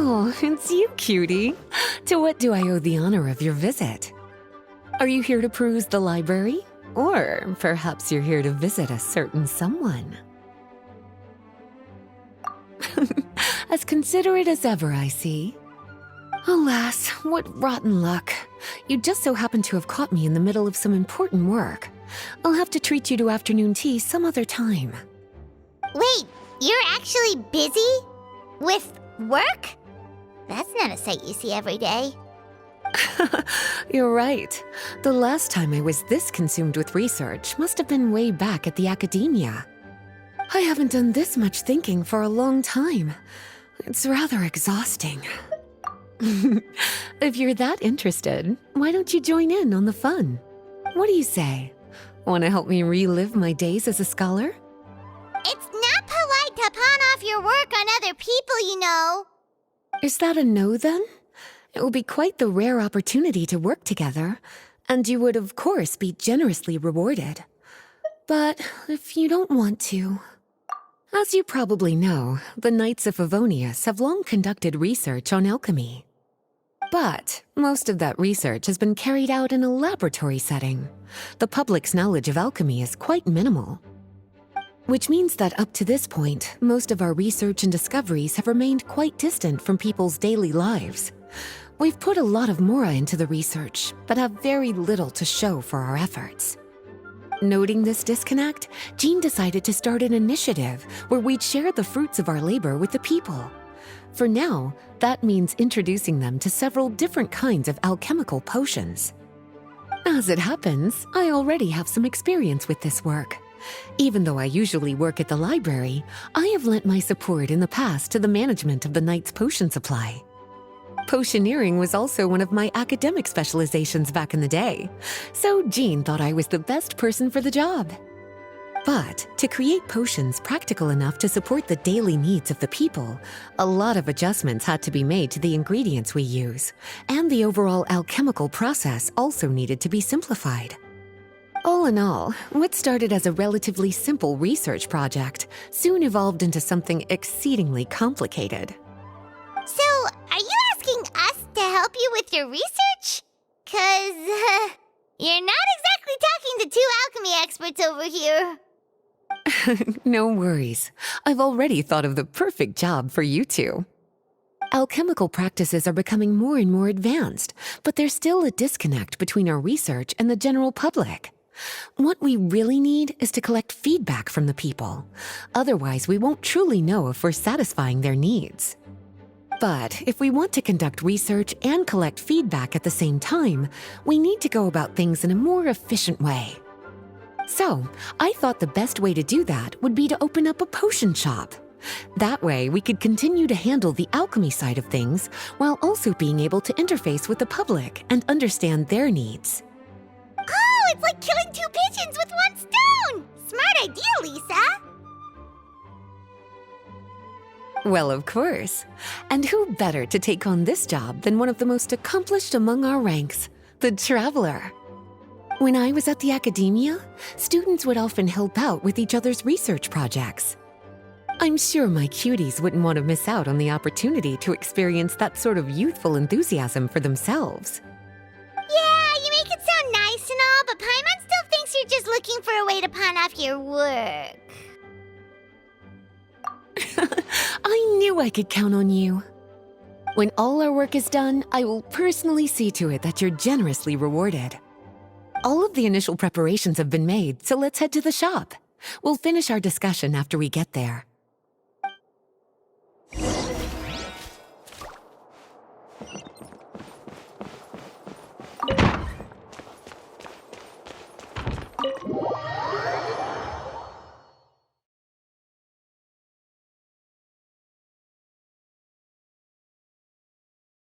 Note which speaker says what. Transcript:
Speaker 1: Oh, it's you, cutie. To what do I owe the honor of your visit? Are you here to peruse the library? Or perhaps you're here to visit a certain someone? As considerate as ever, I see. Alas, what rotten luck. You just so happen to have caught me in the middle of some important work. I'll have to treat you to afternoon tea some other time.
Speaker 2: Wait, you're actually busy? With work? That's not a sight you see every day.
Speaker 1: You're right. The last time I was this consumed with research must have been way back at the academia. I haven't done this much thinking for a long time. It's rather exhausting. If you're that interested, why don't you join in on the fun? What do you say? Want to help me relive my days as a scholar?
Speaker 2: It's not polite to pawn off your work on other people, you know.
Speaker 1: Is that a no, then? It will be quite the rare opportunity to work together, and you would, of course, be generously rewarded. But if you don't want to... As you probably know, the Knights of Favonius have long conducted research on alchemy. But most of that research has been carried out in a laboratory setting. The public's knowledge of alchemy is quite minimal. Which means that up to this point, most of our research and discoveries have remained quite distant from people's daily lives. We've put a lot of mora into the research, but have very little to show for our efforts. Noting this disconnect, Jean decided to start an initiative where we'd share the fruits of our labor with the people. For now, that means introducing them to several different kinds of alchemical potions. As it happens, I already have some experience with this work. Even though I usually work at the library, I have lent my support in the past to the management of the Knight's potion supply. Potioneering was also one of my academic specializations back in the day, so Jean thought I was the best person for the job. But to create potions practical enough to support the daily needs of the people, a lot of adjustments had to be made to the ingredients we use, and the overall alchemical process also needed to be simplified. All in all, what started as a relatively simple research project soon evolved into something exceedingly complicated.
Speaker 2: So, are you asking us to help you with your research? 'Cause, you're not exactly talking to two alchemy experts over here.
Speaker 1: No worries. I've already thought of the perfect job for you two. Alchemical practices are becoming more and more advanced, but there's still a disconnect between our research and the general public. What we really need is to collect feedback from the people. Otherwise, we won't truly know if we're satisfying their needs. But if we want to conduct research and collect feedback at the same time, we need to go about things in a more efficient way. So, I thought the best way to do that would be to open up a potion shop. That way, we could continue to handle the alchemy side of things while also being able to interface with the public and understand their needs.
Speaker 2: Oh, it's like killing two pigeons with one stone! Smart idea, Lisa!
Speaker 1: Well, of course. And who better to take on this job than one of the most accomplished among our ranks, the Traveler? When I was at the academia, students would often help out with each other's research projects. I'm sure my cuties wouldn't want to miss out on the opportunity to experience that sort of youthful enthusiasm for themselves.
Speaker 2: Yeah, you make it sound nice and all, but Paimon still thinks you're just looking for a way to pawn off your work.
Speaker 1: I knew I could count on you. When all our work is done, I will personally see to it that you're generously rewarded. All of the initial preparations have been made, so let's head to the shop. We'll finish our discussion after we get there.